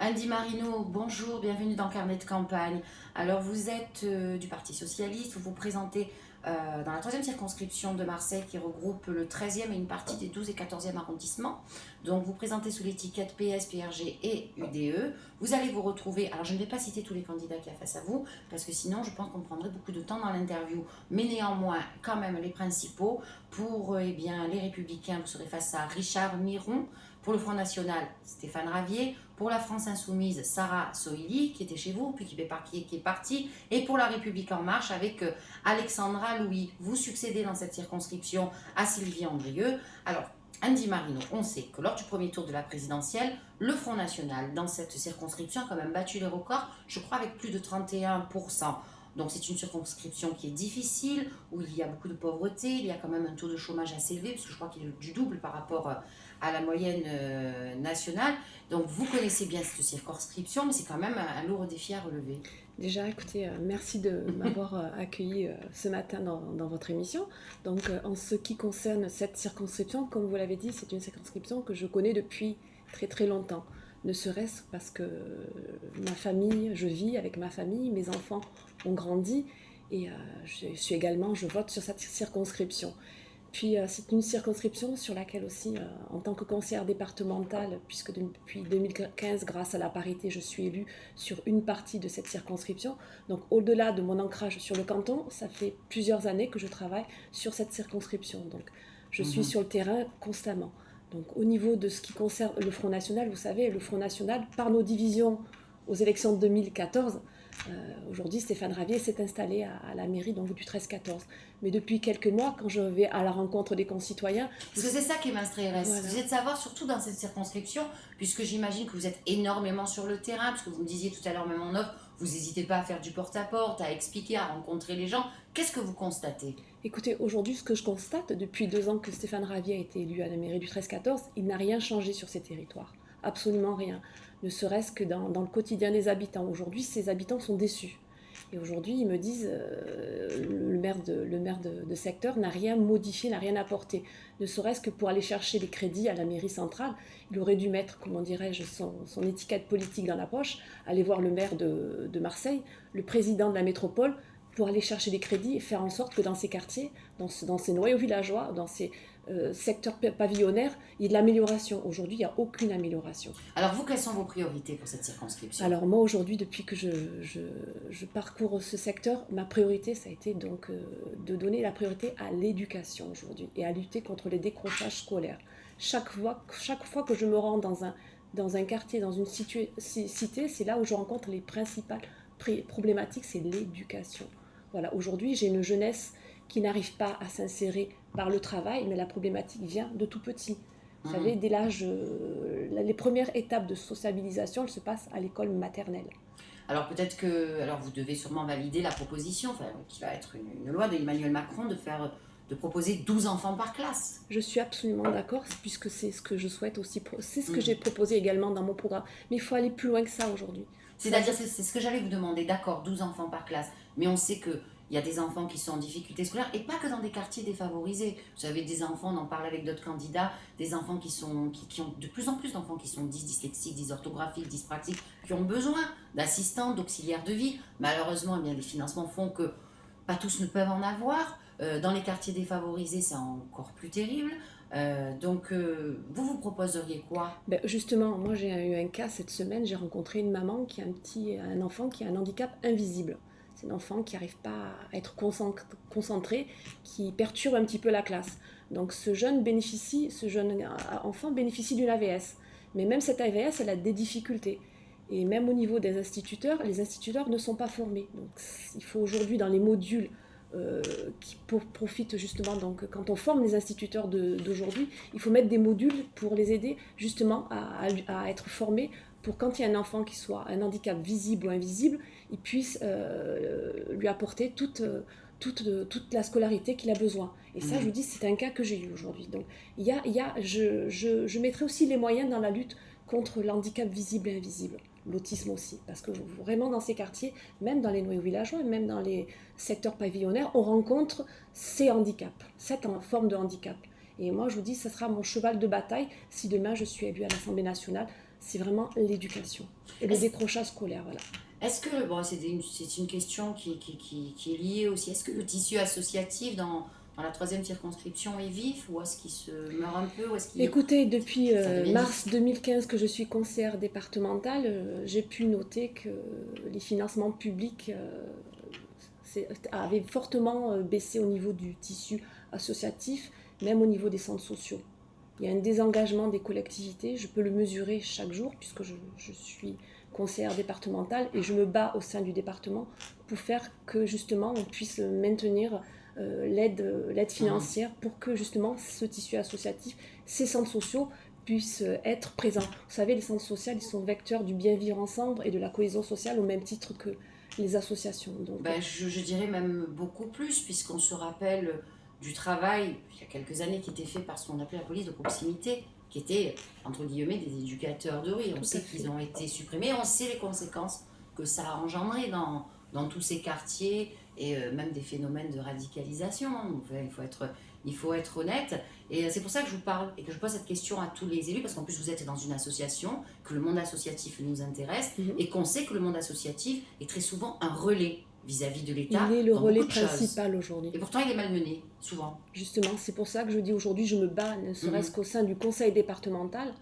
Andy Marino, bonjour, bienvenue dans Carnet de campagne. Alors vous êtes du Parti Socialiste, vous vous présentez dans la troisième circonscription de Marseille qui regroupe le 13e et une partie des 12 et 14e arrondissements. Donc vous présentez sous l'étiquette PS, PRG et UDE. Vous allez vous retrouver, alors je ne vais pas citer tous les candidats qu'il y a face à vous, parce que sinon je pense qu'on prendrait beaucoup de temps dans l'interview. Mais néanmoins, quand même les principaux. Pour les Républicains, vous serez face à Richard Miron. Pour le Front National, Stéphane Ravier. Pour la France Insoumise, Sarah Soili, qui était chez vous, puis qui est partie. Et pour la République En Marche, avec Alexandra Louis. Vous succédez dans cette circonscription à Sylvie Andrieux. Alors, Andy Marino, on sait que lors du premier tour de la présidentielle, le Front National, dans cette circonscription, a quand même battu les records, je crois avec plus de 31%. Donc c'est une circonscription qui est difficile, où il y a beaucoup de pauvreté, il y a quand même un taux de chômage assez élevé, parce que je crois qu'il est du double par rapport à la moyenne nationale. Donc vous connaissez bien cette circonscription, mais c'est quand même un lourd défi à relever. Déjà, écoutez, merci de m'avoir accueilli ce matin dans votre émission. Donc, en ce qui concerne cette circonscription, comme vous l'avez dit, c'est une circonscription que je connais depuis très très longtemps. Ne serait-ce parce que ma famille, je vis avec ma famille, mes enfants ont grandi et je vote sur cette circonscription. Puis c'est une circonscription sur laquelle aussi, en tant que conseillère départementale, puisque depuis 2015, grâce à la parité, je suis élue sur une partie de cette circonscription. Donc au-delà de mon ancrage sur le canton, ça fait plusieurs années que je travaille sur cette circonscription. Donc je suis sur le terrain constamment. Donc au niveau de ce qui concerne le Front National, vous savez, le Front National, par nos divisions aux élections de 2014, aujourd'hui, Stéphane Ravier s'est installé à la mairie donc, du 13-14. Mais depuis quelques mois, quand je vais à la rencontre des concitoyens... Parce que c'est ça qui m'intéresse. Voilà. Vous êtes de savoir, surtout dans cette circonscription, puisque j'imagine que vous êtes énormément sur le terrain, parce que vous me disiez tout à l'heure, même en off, vous n'hésitez pas à faire du porte-à-porte, à expliquer, à rencontrer les gens. Qu'est-ce que vous constatez ? Écoutez, aujourd'hui, ce que je constate, depuis 2 ans que Stéphane Ravier a été élu à la mairie du 13-14, il n'a rien changé sur ces territoires. Absolument rien. Ne serait-ce que dans le quotidien des habitants. Aujourd'hui, ces habitants sont déçus. Et aujourd'hui, ils me disent, le maire de secteur n'a rien modifié, n'a rien apporté. Ne serait-ce que pour aller chercher les crédits à la mairie centrale, il aurait dû mettre, comment dirais-je, son étiquette politique dans la poche, aller voir le maire de Marseille, le président de la métropole, pour aller chercher des crédits et faire en sorte que dans ces quartiers, dans ces noyaux villageois, dans ces secteurs pavillonnaires, il y ait de l'amélioration. Aujourd'hui, il n'y a aucune amélioration. Alors vous, quelles sont vos priorités pour cette circonscription ? Alors moi, aujourd'hui, depuis que je parcours ce secteur, ma priorité, ça a été donc de donner la priorité à l'éducation aujourd'hui et à lutter contre les décrochages scolaires. Chaque fois que je me rends dans un quartier, dans une cité, c'est là où je rencontre les principales problématiques, c'est l'éducation. Voilà, aujourd'hui, j'ai une jeunesse qui n'arrive pas à s'insérer par le travail, mais la problématique vient de tout petit. Vous savez, dès l'âge, les premières étapes de sociabilisation, elles se passent à l'école maternelle. Alors peut-être que, vous devez sûrement valider la proposition, qui va être une loi d'Emmanuel Macron de proposer 12 enfants par classe. Je suis absolument d'accord, puisque c'est ce que je souhaite aussi, c'est ce que j'ai proposé également dans mon programme. Mais il faut aller plus loin que ça aujourd'hui. C'est-à-dire, c'est ce que j'allais vous demander, d'accord, 12 enfants par classe, mais on sait qu'il y a des enfants qui sont en difficulté scolaire, et pas que dans des quartiers défavorisés. Vous avez des enfants, on en parle avec d'autres candidats, des enfants qui ont de plus en plus d'enfants qui sont dyslexiques, dysorthographiques, dyspraxiques, qui ont besoin d'assistants, d'auxiliaires de vie. Malheureusement, les financements font que pas tous ne peuvent en avoir. Dans les quartiers défavorisés, c'est encore plus terrible. Vous proposeriez quoi ? Justement, moi j'ai eu un cas cette semaine, j'ai rencontré une maman qui a un enfant qui a un handicap invisible. C'est un enfant qui n'arrive pas à être concentré, qui perturbe un petit peu la classe. Donc ce jeune enfant bénéficie d'une AVS. Mais même cette AVS, elle a des difficultés. Et même au niveau des instituteurs, les instituteurs ne sont pas formés. Donc il faut aujourd'hui dans les modules qui profitent justement, donc quand on forme les instituteurs d'aujourd'hui, il faut mettre des modules pour les aider justement à être formés pour quand il y a un enfant qui soit un handicap visible ou invisible, il puisse lui apporter toute la scolarité qu'il a besoin. Et ça, je vous dis, c'est un cas que j'ai eu aujourd'hui. Donc, je mettrai aussi les moyens dans la lutte contre l'handicap visible et invisible, l'autisme aussi, parce que vraiment dans ces quartiers, même dans les noyaux villageois, même dans les secteurs pavillonnaires, on rencontre ces handicaps, cette forme de handicap. Et moi, je vous dis, ça sera mon cheval de bataille si demain je suis élue à l'Assemblée nationale, c'est vraiment l'éducation et le décrochage scolaire. Voilà. Est-ce que, bon, c'est une question qui est liée aussi, est-ce que le tissu associatif dans la troisième circonscription est vif ou est-ce qu'il se meurt un peu ou est-ce qu'il Écoutez, depuis ça devient mars 2015 que je suis conseillère départementale, j'ai pu noter que les financements publics avaient fortement baissé au niveau du tissu associatif, même au niveau des centres sociaux. Il y a un désengagement des collectivités, je peux le mesurer chaque jour puisque je suis conseillère départementale et je me bats au sein du département pour faire que justement on puisse maintenir l'aide financière pour que justement ce tissu associatif, ces centres sociaux puissent être présents. Vous savez, les centres sociaux, ils sont vecteurs du bien vivre ensemble et de la cohésion sociale au même titre que les associations. Donc, je dirais même beaucoup plus, puisqu'on se rappelle du travail, il y a quelques années, qui était fait par ce qu'on appelait la police de proximité, qui était, entre guillemets, des éducateurs de rue. On sait qu'ils ont été supprimés, on sait les conséquences que ça a engendré dans tous ces quartiers, et même des phénomènes de radicalisation. Enfin, il faut être honnête. Et c'est pour ça que je vous parle et que je pose cette question à tous les élus, parce qu'en plus vous êtes dans une association, que le monde associatif nous intéresse, et qu'on sait que le monde associatif est très souvent un relais vis-à-vis de l'État. Il est le relais principal aujourd'hui. Et pourtant il est malmené, souvent. Justement, c'est pour ça que je dis aujourd'hui, je me bats, ne serait-ce qu'au sein du conseil départemental,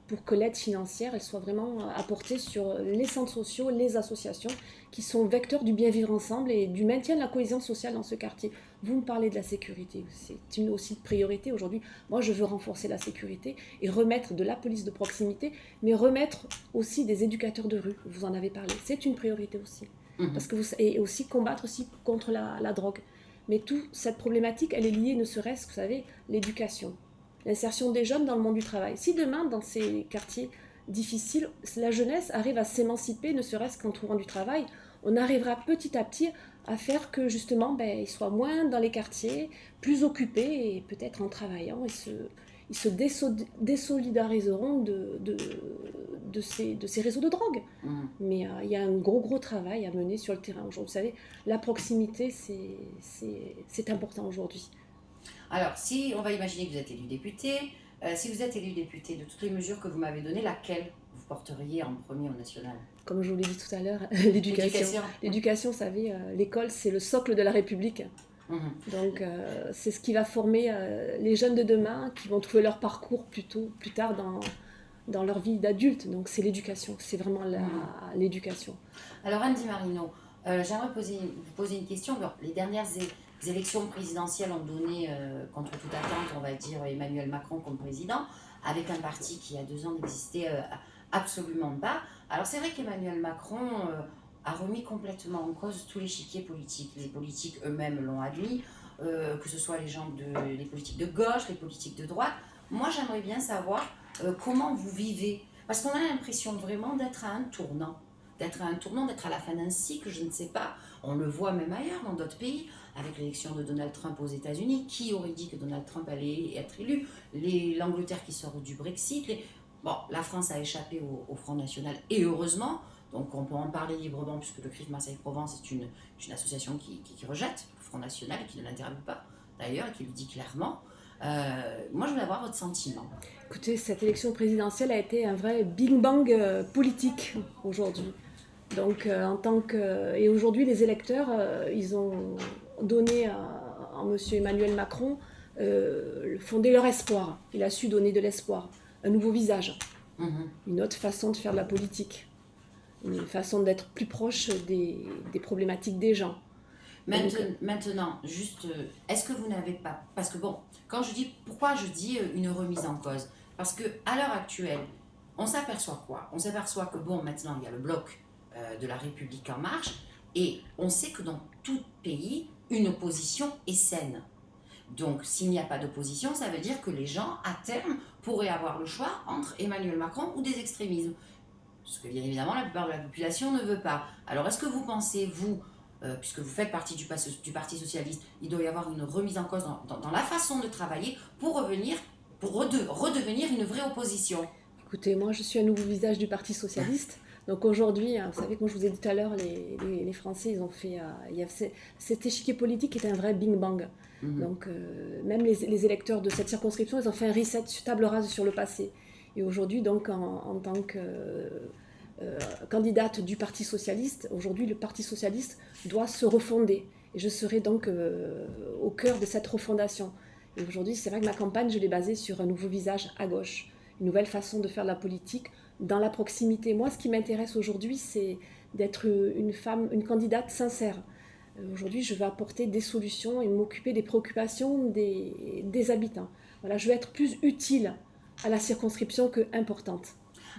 pour que l'aide financière elle soit vraiment apportée sur les centres sociaux, les associations, qui sont vecteurs du bien vivre ensemble et du maintien de la cohésion sociale dans ce quartier. Vous me parlez de la sécurité, c'est une aussi priorité aujourd'hui. Moi, je veux renforcer la sécurité et remettre de la police de proximité, mais remettre aussi des éducateurs de rue, vous en avez parlé. C'est une priorité aussi. Parce que et aussi combattre aussi contre la drogue. Mais toute cette problématique, elle est liée, ne serait-ce que, vous savez, l'éducation. L'insertion des jeunes dans le monde du travail. Si demain, dans ces quartiers difficiles, la jeunesse arrive à s'émanciper, ne serait-ce qu'en trouvant du travail, on arrivera petit à petit à faire que justement, ils soient moins dans les quartiers, plus occupés et peut-être en travaillant, ils se désolidariseront de ces réseaux de drogue. Mais il y a un gros travail à mener sur le terrain aujourd'hui. Vous savez, la proximité, c'est important aujourd'hui. Alors, si on va imaginer que vous êtes élu député, si vous êtes élu député, de toutes les mesures que vous m'avez données, laquelle vous porteriez en premier au national? Comme je vous l'ai dit tout à l'heure, l'éducation. L'éducation, vous savez, l'école, c'est le socle de la République. Donc, c'est ce qui va former les jeunes de demain qui vont trouver leur parcours plus tard dans leur vie d'adulte. Donc, c'est l'éducation, c'est vraiment l'éducation. Alors, Andy Marino, j'aimerais vous poser une question. Alors, les dernières élections présidentielles ont donné, contre toute attente, on va dire, Emmanuel Macron comme président, avec un parti qui, il y a 2 ans, n'existait absolument pas. Alors, c'est vrai qu'Emmanuel Macron a remis complètement en cause tout l'échiquier politique. Les politiques eux-mêmes l'ont admis, que ce soit les politiques de gauche, les politiques de droite. Moi, j'aimerais bien savoir comment vous vivez, parce qu'on a l'impression vraiment d'être à un tournant. D'être à la fin d'un cycle, je ne sais pas. On le voit même ailleurs, dans d'autres pays, avec l'élection de Donald Trump aux États-Unis. Qui aurait dit que Donald Trump allait être élu? L'Angleterre qui sort du Brexit. Bon, la France a échappé au Front National, et heureusement. Donc on peut en parler librement, puisque le CRIF Marseille-Provence est une association qui rejette le Front National et qui ne l'interviewe pas, d'ailleurs, et qui le dit clairement. Moi, je voulais avoir votre sentiment. Écoutez, cette élection présidentielle a été un vrai big bang politique aujourd'hui. Donc, et aujourd'hui, les électeurs, ils ont donné à M. Emmanuel Macron, fondé leur espoir. Il a su donner de l'espoir, un nouveau visage, une autre façon de faire de la politique, une façon d'être plus proche des problématiques des gens. Maintenant, juste, est-ce que vous n'avez pas... Parce que bon, pourquoi je dis une remise en cause? Parce qu'à l'heure actuelle, on s'aperçoit quoi? On s'aperçoit que bon, maintenant, il y a le bloc de la République en marche, et on sait que dans tout pays, une opposition est saine. Donc, s'il n'y a pas d'opposition, ça veut dire que les gens, à terme, pourraient avoir le choix entre Emmanuel Macron ou des extrémismes. Ce que, bien évidemment, la plupart de la population ne veut pas. Alors, est-ce que vous pensez, vous, puisque vous faites partie du Parti Socialiste, il doit y avoir une remise en cause dans la façon de travailler pour redevenir une vraie opposition? Écoutez, moi, je suis un nouveau visage du Parti Socialiste. Donc aujourd'hui, vous savez, comme je vous ai dit tout à l'heure, les Français, ils ont fait... cet échiquier politique est un vrai bing bang. Donc même les électeurs de cette circonscription, ils ont fait un reset, table rase sur le passé. Et aujourd'hui, donc, en tant que candidate du Parti socialiste, aujourd'hui, le Parti socialiste doit se refonder. Et je serai donc au cœur de cette refondation. Et aujourd'hui, c'est vrai que ma campagne, je l'ai basée sur un nouveau visage à gauche, une nouvelle façon de faire de la politique dans la proximité. Moi, ce qui m'intéresse aujourd'hui, c'est d'être une femme, une candidate sincère. Aujourd'hui, je veux apporter des solutions et m'occuper des préoccupations des habitants. Voilà, je veux être plus utile à la circonscription que importante.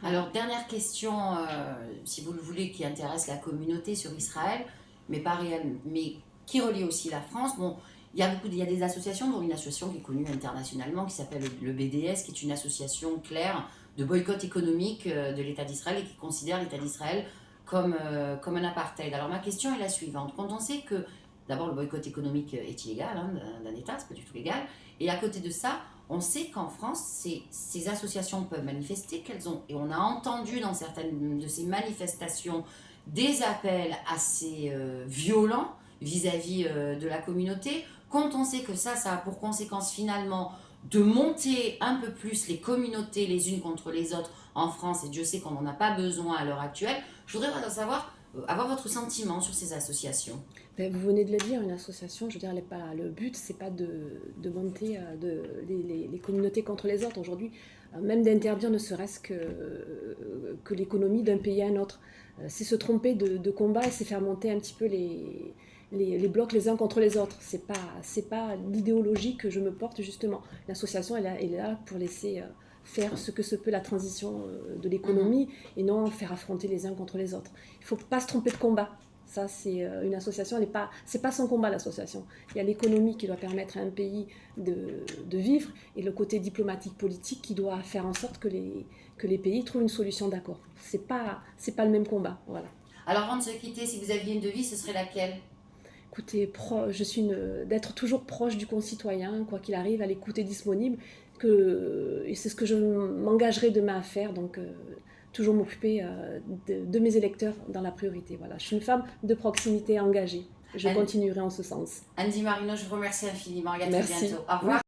Alors, dernière question, si vous le voulez, qui intéresse la communauté sur Israël, mais pas réellement, mais qui relie aussi la France. Bon, il y a des associations, dont une association qui est connue internationalement, qui s'appelle le BDS, qui est une association claire de boycott économique de l'État d'Israël et qui considère l'État d'Israël comme un apartheid. Alors, ma question est la suivante. Quand on sait que, d'abord, le boycott économique est illégal, hein, d'un État, c'est pas du tout légal, et à côté de ça, on sait qu'en France, ces associations peuvent manifester, et on a entendu dans certaines de ces manifestations des appels assez violents vis-à-vis de la communauté. Quand on sait que ça a pour conséquence finalement de monter un peu plus les communautés les unes contre les autres en France, et Dieu sait qu'on n'en a pas besoin à l'heure actuelle, je voudrais savoir, avoir votre sentiment sur ces associations. Ben, vous venez de le dire, une association, je veux dire, le but, c'est pas de monter les communautés contre les autres. Aujourd'hui, même d'interdire ne serait-ce que l'économie d'un pays à un autre. C'est se tromper de combat et c'est faire monter un petit peu les blocs les uns contre les autres. C'est pas l'idéologie que je me porte, justement. L'association, elle est là pour laisser faire ce que se peut la transition de l'économie et non faire affronter les uns contre les autres. Il ne faut pas se tromper de combat. Ça, c'est une association, c'est pas son combat, l'association. Il y a l'économie qui doit permettre à un pays de vivre et le côté diplomatique politique qui doit faire en sorte que les pays trouvent une solution d'accord. C'est pas le même combat, voilà. Alors, avant de se quitter, si vous aviez une devise, ce serait laquelle? Écoutez, d'être toujours proche du concitoyen, quoi qu'il arrive, à l'écoute et disponible, et c'est ce que je m'engagerai demain à faire, donc toujours m'occuper de mes électeurs dans la priorité. Voilà. Je suis une femme de proximité engagée. Je continuerai en ce sens. Andy Marino, je vous remercie infiniment et à très Merci. bientôt. Au revoir.